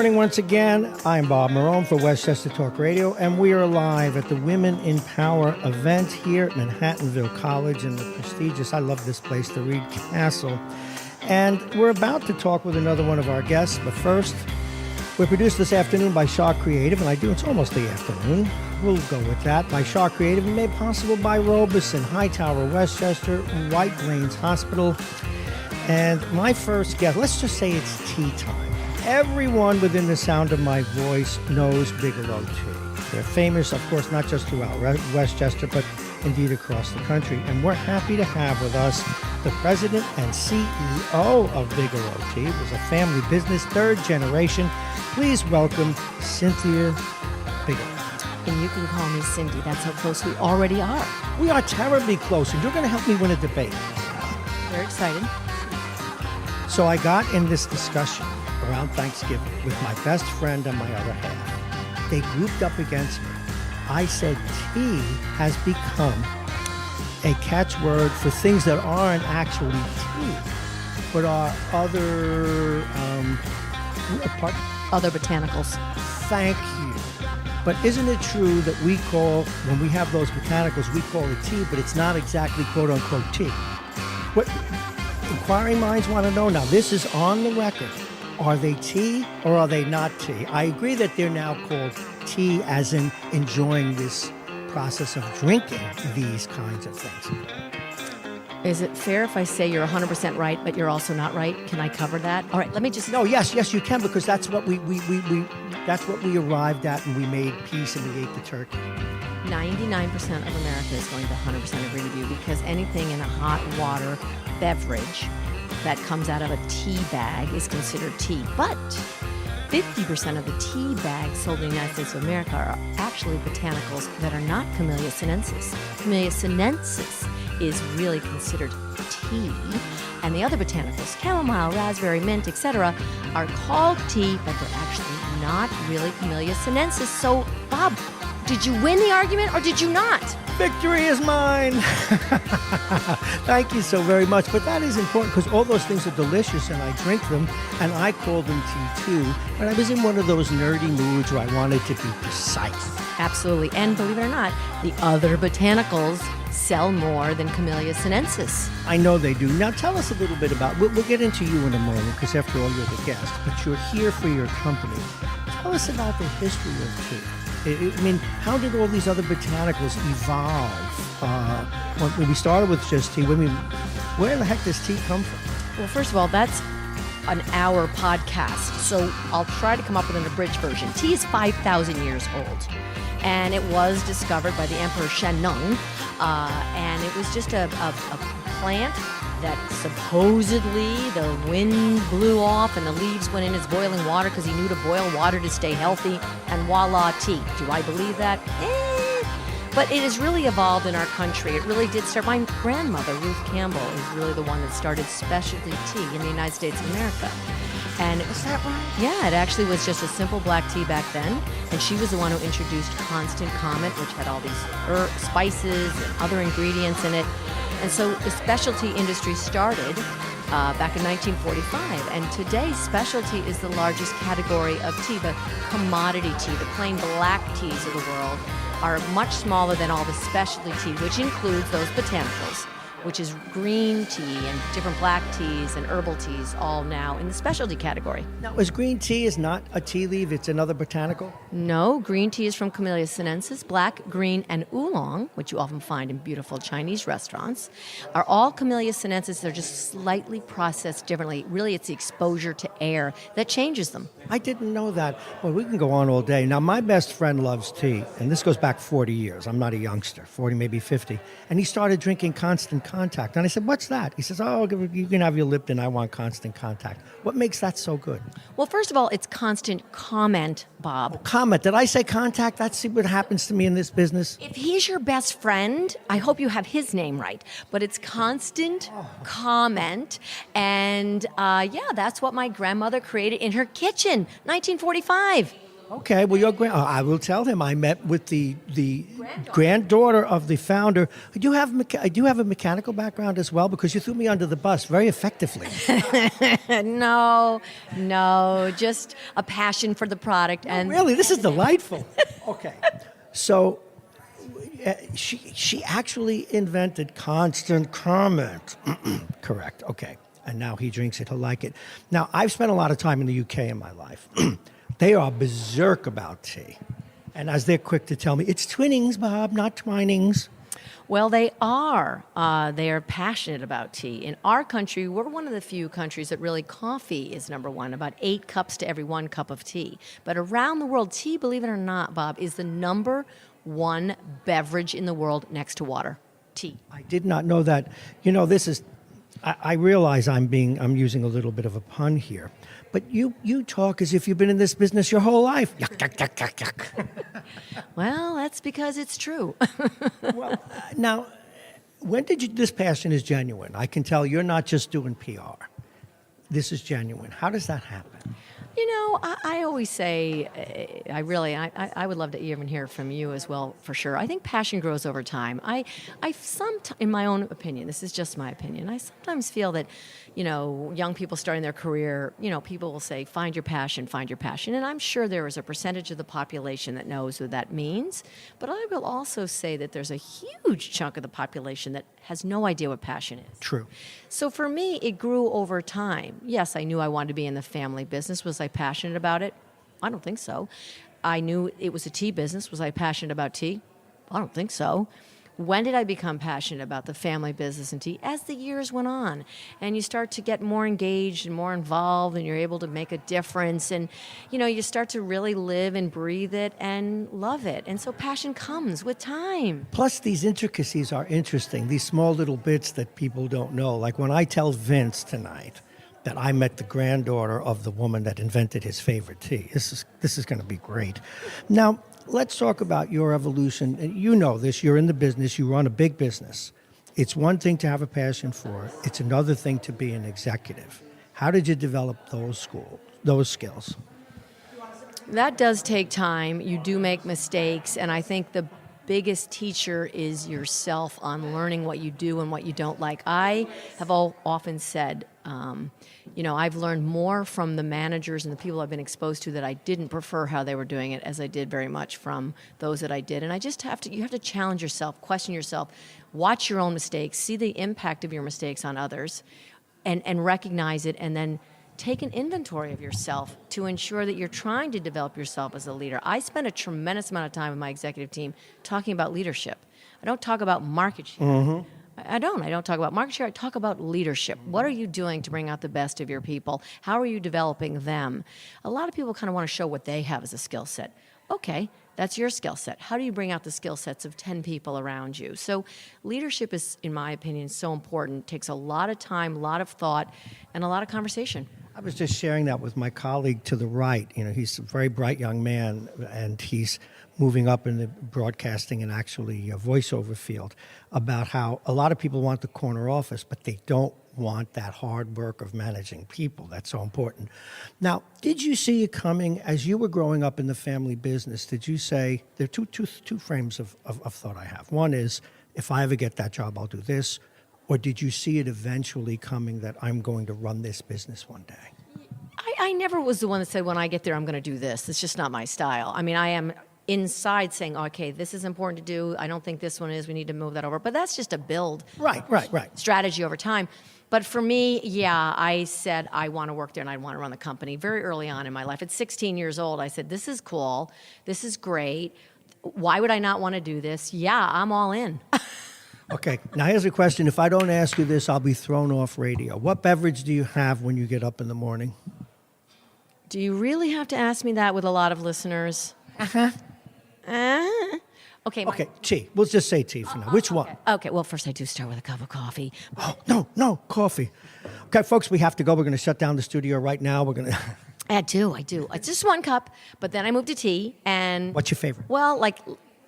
morning once again. I'm Bob Marone for Westchester Talk Radio, and we are live at the Women in Power event here at Manhattanville College in the prestigious, I love this place, the Reed Castle. And we're about to talk with another one of our guests, but first, we're produced this afternoon by Shaw Creative, and it's almost the afternoon. We'll go with that. By Shaw Creative, and made possible by Robeson, Hightower, Westchester, White Plains Hospital. And my first guest, let's just say it's tea time. Everyone within the sound of my voice knows Bigelow tea. They're famous, of course, not just throughout Westchester, but indeed across the country. And we're happy to have with us the president and CEO of Bigelow Tea. It was a family business, third generation. Please welcome Cynthia Bigelow. And you can call me Cindi. That's how close we already are. We are terribly close, and you're going to help me win a debate. Very excited. So I got in this discussion around Thanksgiving with my best friend and my other half. They grouped up against me. I said tea has become a catchword for things that aren't actually tea, but are other Other botanicals. Thank you. But isn't it true that when we have those botanicals, we call it tea, but it's not exactly quote-unquote tea? What inquiring minds want to know now, this is on the record. Are they tea or are they not tea? I agree that they're now called tea as in enjoying this process of drinking these kinds of things. Is it fair if I say you're 100% right, but you're also not right? Can I cover that? All right, let me just... No, yes, you can, because that's what we arrived at, and we made peace and we ate the turkey. 99% of America is going to 100% agree with you, because anything in a hot water beverage that comes out of a tea bag is considered tea. But 50% of the tea bags sold in the United States of America are actually botanicals that are not Camellia sinensis. Camellia sinensis is really considered tea, and the other botanicals, chamomile, raspberry, mint, etc., are called tea, but they're actually not really Camellia sinensis. So, Bob, did you win the argument or did you not? Victory is mine. Thank you so very much. But that is important, because all those things are delicious and I drink them, and I call them tea too. But I was in one of those nerdy moods where I wanted to be precise. Absolutely. And believe it or not, the other botanicals sell more than Camellia sinensis. I know they do. Now tell us a little bit about, we'll get into you in a moment, because after all, you're the guest, but you're here for your company. Tell us about the history of tea. I mean, how did all these other botanicals evolve? When we started with just tea, where the heck does tea come from? Well, first of all, that's an hour podcast, so I'll try to come up with an abridged version. Tea is 5,000 years old, and it was discovered by the Emperor Shennong, and it was just a plant that supposedly the wind blew off and the leaves went in as boiling water because he knew to boil water to stay healthy, and voila, tea. Do I believe that? But it has really evolved in our country. It really did start. My grandmother, Ruth Campbell, is really the one that started specialty tea in the United States of America. And Is that right? yeah, it actually was just a simple black tea back then. And she was the one who introduced Constant Comet, which had all these spices and other ingredients in it. And so the specialty industry started back in 1945. And today, specialty is the largest category of tea. The commodity tea, the plain black teas of the world, are much smaller than all the specialty tea, which includes those botanicals, which is green tea and different black teas and herbal teas, all now in the specialty category. Now, is green tea is not a tea leaf, it's another botanical? No, green tea is from Camellia sinensis. Black, green, and oolong, which you often find in beautiful Chinese restaurants, are all Camellia sinensis. They're just slightly processed differently. Really, it's the exposure to air that changes them. I didn't know that. Well, we can go on all day. Now, my best friend loves tea, and this goes back 40 years. I'm not a youngster, 40, maybe 50. And he started drinking Constant Contact. And I said, what's that? He says, oh, you can have your Lipton. I want Constant Contact. What makes that so good? Well, first of all, it's Constant Comment, Bob. Comment. Did I say contact? That's what happens to me in this business. If he's your best friend, I hope you have his name right. But it's Constant Comment. And yeah, that's what my grandmother created in her kitchen, 1945. Okay, well, I will tell him I met with the granddaughter of the founder. Do you have a mechanical background as well? Because you threw me under the bus very effectively. No, no, just a passion for the product. And Really, this is delightful. Okay, so she actually invented constant comment. Correct. Okay, and now he drinks it. He'll like it. Now, I've spent a lot of time in the UK in my life. They are berserk about tea. And as they're quick to tell me, it's Twinnings, Bob, not Twinings. Well, they are. They are passionate about tea. In our country, we're one of the few countries that really coffee is number one, about 8 cups to every 1 cup of tea. But around the world, tea, believe it or not, Bob, is the number 1 beverage in the world next to water. Tea. I did not know that. You know, this is, I realize I'm using a little bit of a pun here. But you talk as if you've been in this business your whole life. Yuck, yuck, yuck, yuck, yuck. Well, that's because it's true. Well, now, when did you, this passion is genuine? I can tell you're not just doing PR. This is genuine. How does that happen? You know, I always say, I would love to even hear from you as well, for sure. I think passion grows over time. In my own opinion, this is just my opinion, I sometimes feel that, you know, young people starting their career, you know, people will say, find your passion, find your passion. And I'm sure there is a percentage of the population that knows what that means. But I will also say that there's a huge chunk of the population that has no idea what passion is. True. So for me, it grew over time. Yes, I knew I wanted to be in the family business. Was I passionate about it? I don't think so. I knew it was a tea business. Was I passionate about tea? I don't think so. When did I become passionate about the family business and tea? As the years went on, and you start to get more engaged and more involved, and you're able to make a difference, and you know, you start to really live and breathe it and love it. And so passion comes with time. Plus, these intricacies are interesting, these small little bits that people don't know. Like when I tell Vince tonight that I met the granddaughter of the woman that invented his favorite tea. This is going to be great. Now, let's talk about your evolution. You know this. You're in the business. You run a big business. It's one thing to have a passion for it. It's another thing to be an executive. How did you develop those skills? That does take time. You do make mistakes, and I think the biggest teacher is yourself on learning what you do and what you don't like. I have often said, you know, I've learned more from the managers and the people I've been exposed to that I didn't prefer how they were doing it as I did very much from those that I did. And I just you have to challenge yourself, question yourself, watch your own mistakes, see the impact of your mistakes on others, and recognize it, and then take an inventory of yourself to ensure that you're trying to develop yourself as a leader. I spend a tremendous amount of time with my executive team talking about leadership. I don't talk about market share. Mm-hmm. I don't talk about market share. I talk about leadership. What are you doing to bring out the best of your people? How are you developing them? A lot of people kind of want to show what they have as a skill set. Okay, that's your skill set. How do you bring out the skill sets of 10 people around you? So leadership is, in my opinion, so important. It takes a lot of time, a lot of thought, and a lot of conversation. I was just sharing that with my colleague to the right. You know, he's a very bright young man, and he's moving up in the broadcasting and actually voiceover field, about how a lot of people want the corner office, but they don't want that hard work of managing people. That's so important. Now, did you see it coming as you were growing up in the family business? Did you say, there are two frames of thought I have. One is, if I ever get that job, I'll do this. Or did you see it eventually coming that I'm going to run this business one day? I never was the one that said, when I get there, I'm going to do this. It's just not my style. I mean, I am inside saying, okay, this is important to do. I don't think this one is. We need to move that over. But that's just a build Right. strategy over time. But for me, yeah, I said I want to work there and I want to run the company very early on in my life. At 16 years old, I said, this is cool. This is great. Why would I not want to do this? Yeah, I'm all in. Okay, now here's a question. If I don't ask you this, I'll be thrown off radio. What beverage do you have when you get up in the morning? Do you really have to ask me that with a lot of listeners? Okay. Okay, tea. We'll just say tea for now. Which one? Okay, well, first I do start with a cup of coffee. Oh, no, coffee. Okay, folks, we have to go. We're going to shut down the studio right now. We're going to... I do. It's just 1 cup, but then I moved to tea. And what's your favorite? Well, like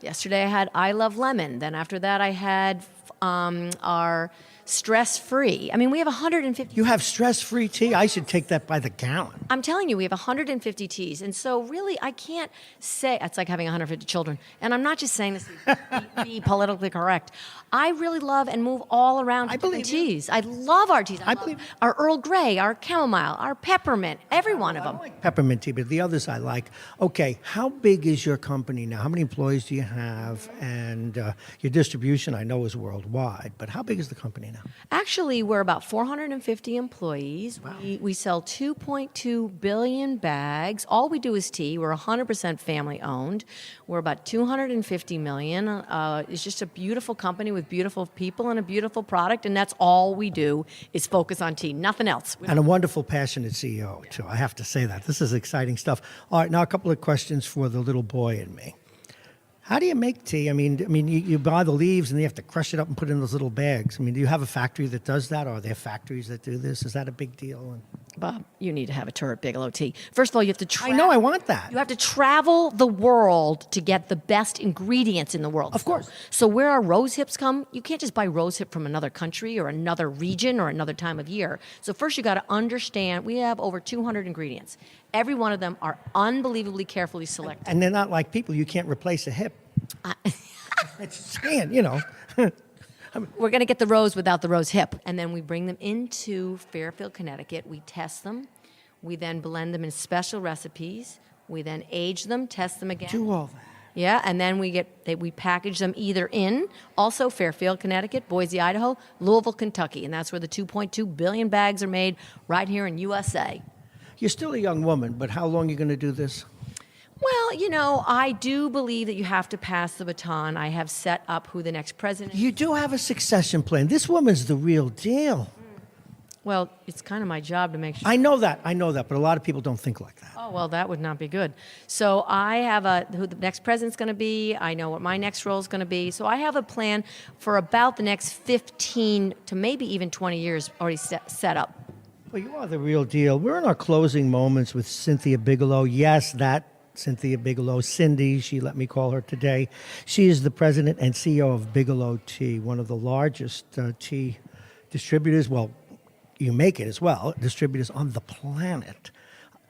yesterday I had I Love Lemon. Then after that I had our stress-free. I mean, we have 150. You have stress-free tea? I should take that by the gallon. I'm telling you, we have 150 teas. And so really, I can't say, it's like having 150 children. And I'm not just saying this to be politically correct. I really love and move all around different teas. I love our teas. I love our Earl Grey, our chamomile, our peppermint, every one of them. I like peppermint tea, but the others I like. Okay, how big is your company now? How many employees do you have? And your distribution, I know, is worldwide, but how big is the company now? Actually, we're about 450 employees. Wow. We sell 2.2 billion bags. All we do is tea. We're 100% family owned. We're about 250 million. It's just a beautiful company with beautiful people and a beautiful product, and that's all we do is focus on tea, nothing else. And a wonderful, passionate CEO, too. I have to say that. This is exciting stuff. All right, now a couple of questions for the little boy in me. How do you make tea? I mean, you buy the leaves and you have to crush it up and put it in those little bags. I mean, do you have a factory that does that, or are there factories that do this? Is that a big deal? Bob, you need to have a tour at Bigelow Tea. First of all, you have to I know, I want that. You have to travel the world to get the best ingredients in the world. Of course. So where our rose hips come, you can't just buy rose hip from another country or another region or another time of year. So first you got to understand, we have over 200 ingredients. Every one of them are unbelievably carefully selected. And they're not like people. You can't replace a hip. It's saying, you know. We're going to get the rose without the rose hip. And then we bring them into Fairfield, Connecticut. We test them. We then blend them in special recipes. We then age them, test them again. Do all that. Yeah, and then we package them either in, also Fairfield, Connecticut, Boise, Idaho, Louisville, Kentucky. And that's where the 2.2 billion bags are made, right here in USA. You're still a young woman, but how long are you going to do this? Well, you know, I do believe that you have to pass the baton. I have set up who the next president is. You do have a succession plan. This woman's the real deal. Well, it's kind of my job to make sure. I know that, but a lot of people don't think like that. Oh, well, that would not be good. So I have who the next president's going to be. I know what my next role is going to be. So I have a plan for about the next 15 to maybe even 20 years already set up. Well, you are the real deal. We're in our closing moments with Cynthia Bigelow. Yes, that Cynthia Bigelow, Cindi, she let me call her today. She is the president and CEO of Bigelow Tea, one of the largest tea distributors. Well, you make it as well, distributors on the planet.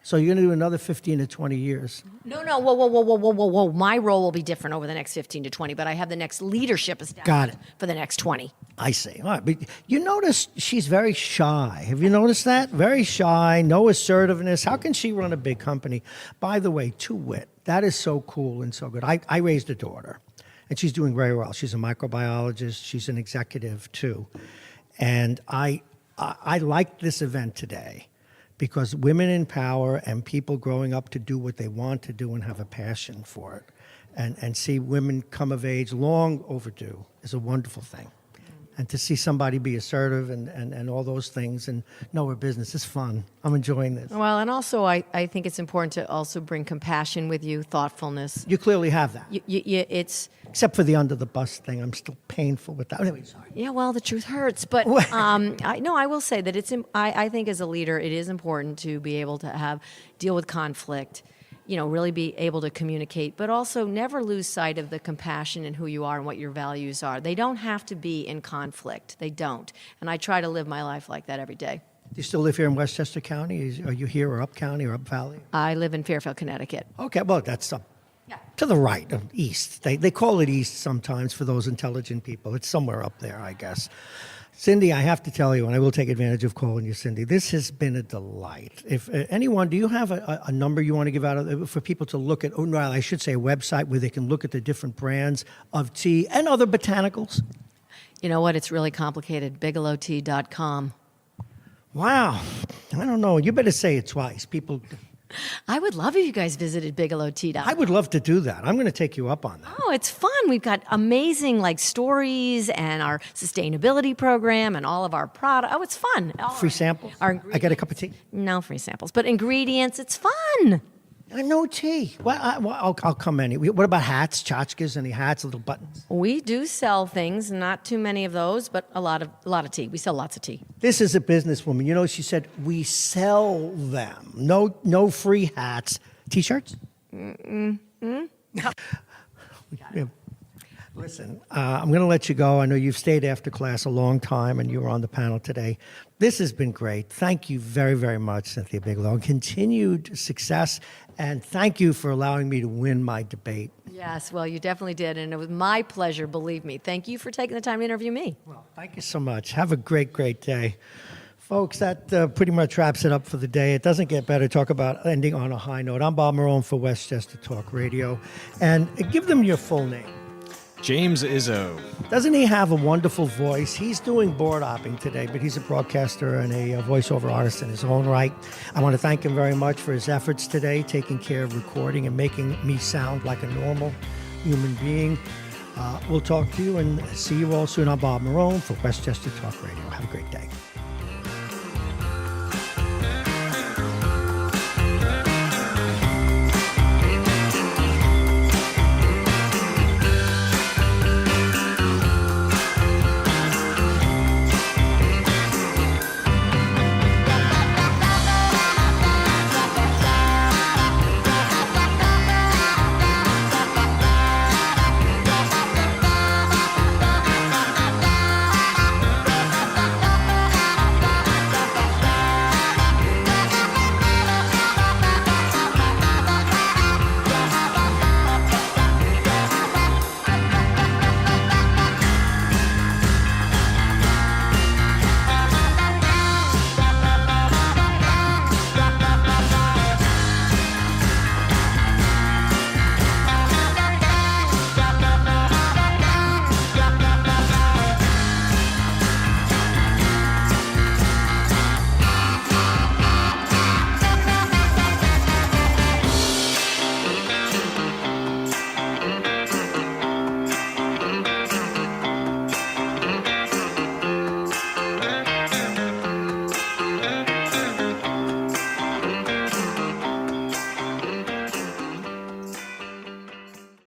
So you're going to do another 15 to 20 years. No, whoa. My role will be different over the next 15 to 20, but I have the next leadership established for the next 20. I see. All right. But you notice she's very shy. Have you noticed that? Very shy, no assertiveness. How can she run a big company? By the way, to wit, that is so cool and so good. I raised a daughter, and she's doing very well. She's a microbiologist. She's an executive, too. And I liked this event today, because women in power and people growing up to do what they want to do and have a passion for it and see women come of age long overdue is a wonderful thing. And to see somebody be assertive and all those things and know her business is fun. I'm enjoying this. Well, and also I think it's important to also bring compassion with you, thoughtfulness. You clearly have that. It's except for the under the bus thing. I'm still painful with that. Anyway, sorry. Yeah, well, the truth hurts. But I will say that I think as a leader, it is important to be able to deal with conflict, you know, really be able to communicate, but also never lose sight of the compassion and who you are and what your values are. They don't have to be in conflict. They don't. And I try to live my life like that every day. Do you still live here in Westchester County? Are you here or up county or up valley? I live in Fairfield, Connecticut. Okay, well, that's up to the right, east. They call it east sometimes for those intelligent people. It's somewhere up there, I guess. Cindi, I have to tell you, and I will take advantage of calling you Cindi, this has been a delight. If anyone, do you have a number you want to give out for people to look at, I should say a website where they can look at the different brands of tea and other botanicals? You know what? It's really complicated. BigelowTea.com. Wow. I don't know. You better say it twice. People... I would love if you guys visited BigelowTea.com. I would love to do that. I'm going to take you up on that. Oh, it's fun. We've got amazing stories and our sustainability program and all of our product. Oh, it's fun. Free samples? I get a cup of tea? No free samples, but ingredients. It's fun. No tea. Well, I'll come anyway. What about hats, tchotchkes, any hats, little buttons? We do sell things, not too many of those, but a lot of tea. We sell lots of tea. This is a businesswoman. You know, she said, we sell them. No free hats. T-shirts? Listen, I'm going to let you go. I know you've stayed after class a long time and you were on the panel today. This has been great. Thank you very, very much, Cynthia Bigelow. And continued success. And thank you for allowing me to win my debate. Yes, well, you definitely did. And it was my pleasure, believe me. Thank you for taking the time to interview me. Well, thank you so much. Have a great, great day. Folks, that pretty much wraps it up for the day. It doesn't get better. Talk about ending on a high note. I'm Bob Marone for Westchester Talk Radio. And give them your full name. James Izzo. Doesn't he have a wonderful voice? He's doing board hopping today, but he's a broadcaster and a voiceover artist in his own right. I want to thank him very much for his efforts today, taking care of recording and making me sound like a normal human being. We'll talk to you and see you all soon. I'm Bob Marone for Westchester Talk Radio. Have a great day.